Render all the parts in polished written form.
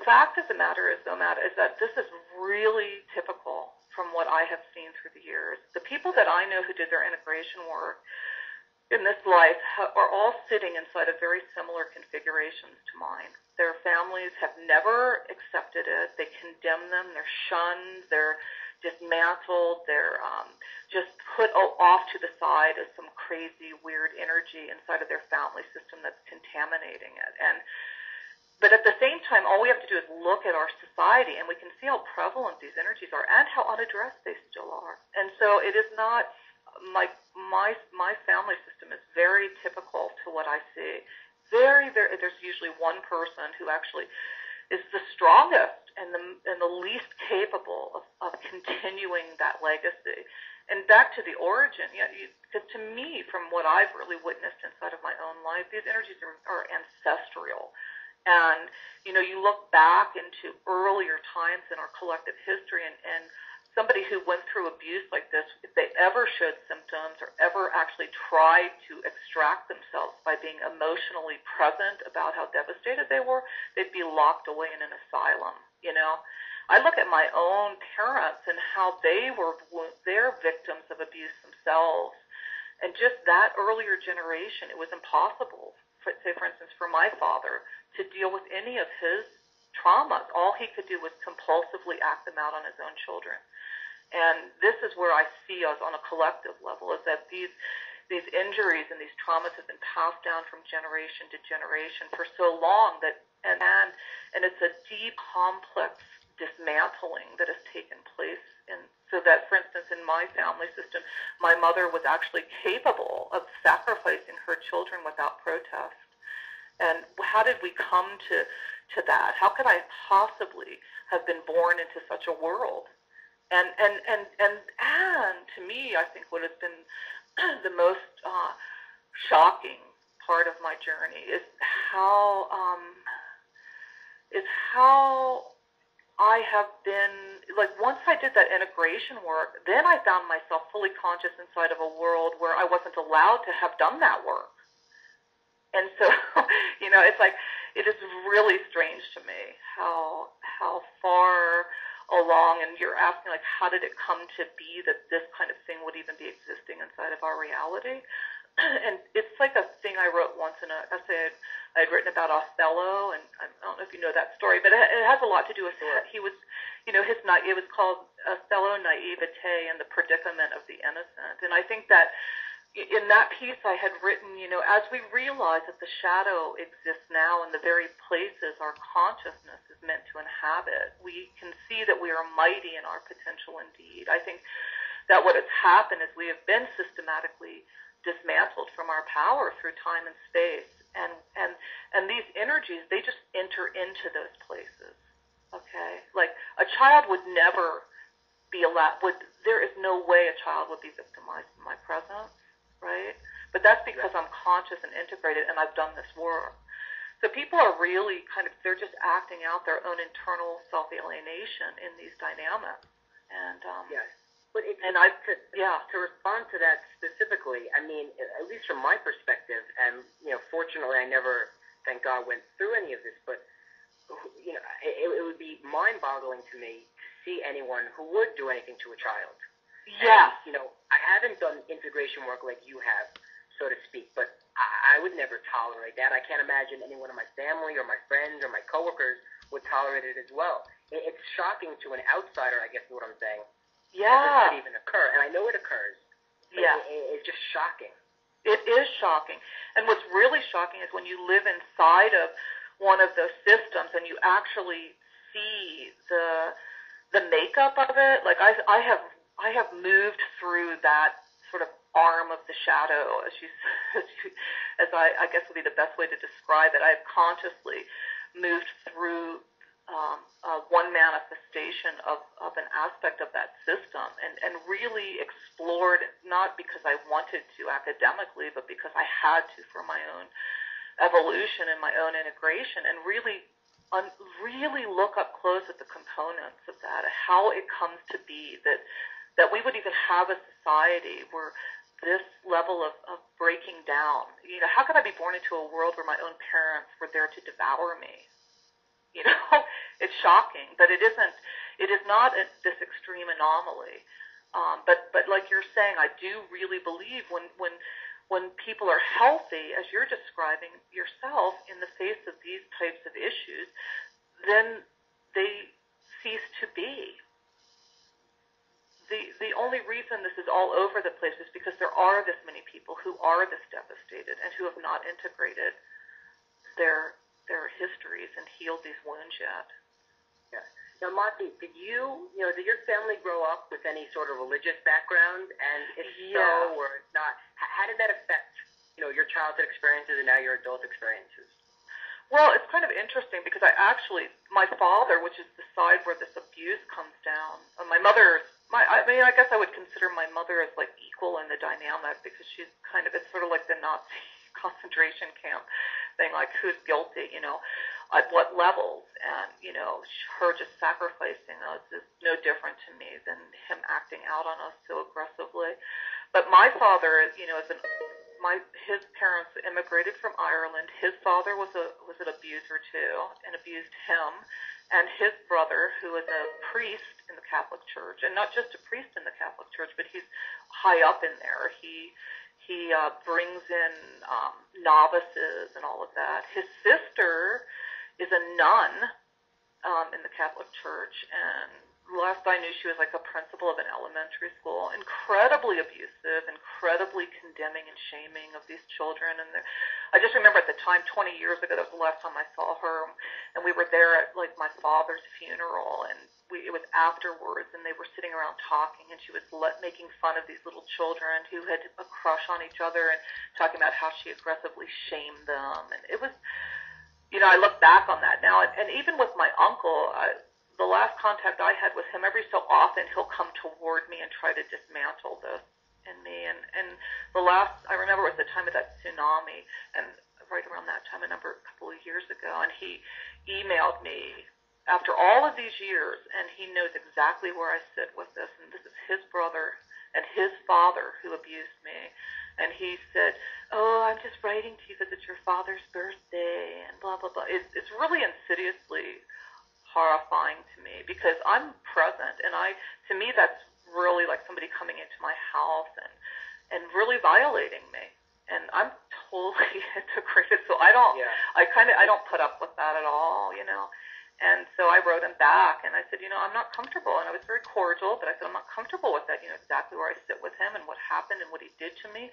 fact of the matter is, though, Matt, is that this is really typical from what I have seen through the years. The people that I know who did their integration work in this life are all sitting inside of very similar configurations to mine. Their families have never accepted it. They condemn them. They're shunned. They're dismantled. They're just put off to the side as some crazy, weird energy inside of their family system that's contaminating it. But at the same time, all we have to do is look at our society, and we can see how prevalent these energies are and how unaddressed they still are. And so it is not like my family system is very typical to what I see. Very, very. There's usually one person who actually is the strongest and the least capable of continuing that legacy. And back to the origin, because to me, from what I've really witnessed inside of my own life, these energies are ancestral. And, you look back into earlier times in our collective history, and somebody who went through abuse like this, if they ever showed symptoms or ever actually tried to extract themselves by being emotionally present about how devastated they were, they'd be locked away in an asylum, I look at my own parents and how they're victims of abuse themselves. And just that earlier generation, it was impossible, say, for instance, for my father to deal with any of his traumas. All he could do was compulsively act them out on his own children. And this is where I see us on a collective level, is that these injuries and these traumas have been passed down from generation to generation for so long that, and it's a deep, complex dismantling that has taken place. And so that, for instance, in my family system, my mother was actually capable of sacrificing her children without protest. And how did we come to that? How could I possibly have been born into such a world? And to me, I think what has been the most shocking part of my journey is how I have been, like, once I did that integration work, then I found myself fully conscious inside of a world where I wasn't allowed to have done that work. And so, it's like, it is really strange to me how far along, and you're asking, like, how did it come to be that this kind of thing would even be existing inside of our reality? And it's like a thing I wrote once in an essay I had written about Othello, and I don't know if you know that story, but it has a lot to do with he was, it was called Othello Naivete and the Predicament of the Innocent. And I think that in that piece I had written, as we realize that the shadow exists now in the very places our consciousness is meant to inhabit, we can see that we are mighty in our potential indeed. I think that what has happened is we have been systematically dismantled from our power through time and space. And these energies, they just enter into those places, okay? Like, a child would never be allowed, there is no way a child would be victimized in my presence, right? But that's because I'm conscious and integrated, and I've done this work. So people are really they're just acting out their own internal self-alienation in these dynamics. And, yes. But to respond to that specifically, I mean, at least from my perspective, and, fortunately I never, thank God, went through any of this, but, it would be mind-boggling to me to see anyone who would do anything to a child. Yeah. And, I haven't done integration work like you have, so to speak, but I would never tolerate that. I can't imagine anyone in my family or my friends or my coworkers would tolerate it as well. It's shocking to an outsider, I guess is what I'm saying. Yeah. That this could even occur, and I know it occurs. But yeah. It's just shocking. It is shocking. And what's really shocking is when you live inside of one of those systems and you actually see the makeup of it. Like, I have moved through that sort of arm of the shadow, as I guess would be the best way to describe it. I have consciously moved through one manifestation of an aspect of that system, and really explored, not because I wanted to academically, but because I had to for my own evolution and my own integration, and really look up close at the components of that, how it comes to be that we would even have a society where this level of breaking down, how could I be born into a world where my own parents were there to devour me? You know, it's shocking, but it isn't. It is not this extreme anomaly. But like you're saying, I do really believe when people are healthy, as you're describing yourself, in the face of these types of issues, then they cease to be. The only reason this is all over the place is because there are this many people who are this devastated and who have not integrated their histories and healed these wounds yet. Yeah. Now, Moti, did your family grow up with any sort of religious background? And if so or not, how did that affect, your childhood experiences and now your adult experiences? Well, it's kind of interesting because my father, which is the side where this abuse comes down, my mother, I guess I would consider my mother as like equal in the dynamic because she's it's sort of like the Nazi concentration camp thing, like who's guilty, at what levels, and, her just sacrificing us is no different to me than him acting out on us so aggressively. But my father, his parents immigrated from Ireland. His father was an abuser too, and abused him, and his brother, who was a priest in the Catholic Church, and not just a priest in the Catholic Church, but he's high up in there. He brings in novices and all of that. His sister is a nun in the Catholic Church, and last I knew, she was like a principal of an elementary school. Incredibly abusive, incredibly condemning and shaming of these children. And I just remember at the time, 20 years ago, that was the last time I saw her, and we were there at like my father's funeral, and it was afterwards, and they were sitting around talking, and she was making fun of these little children who had a crush on each other and talking about how she aggressively shamed them. And it was, I look back on that now, and even with my uncle, the last contact I had with him, every so often he'll come toward me and try to dismantle this in me. And the last, I remember, was the time of that tsunami, and right around that time, a couple of years ago, and he emailed me after all of these years, and he knows exactly where I sit with this, and this is his brother and his father who abused me. And he said, "Oh, I'm just writing to you because it's your father's birthday," and blah, blah, blah. It's really insidiously horrifying to me because I'm present, and to me that's really like somebody coming into my house and really violating me, and I'm totally integrated, so I don't put up with that at all, And so I wrote him back, and I said, I'm not comfortable, and I was very cordial, but I said I'm not comfortable with that, exactly where I sit with him and what happened and what he did to me,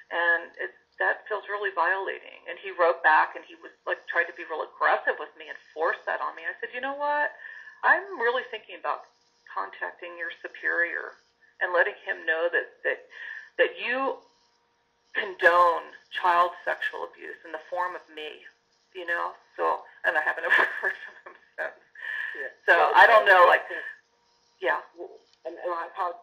and that feels really violating. And he wrote back, and he was like tried to be real aggressive with me and force that on me. I said, you know what? I'm really thinking about contacting your superior and letting him know that you condone child sexual abuse in the form of me, So, and I haven't ever heard from him since. Yeah. So I don't know, like, yeah. And I apologize.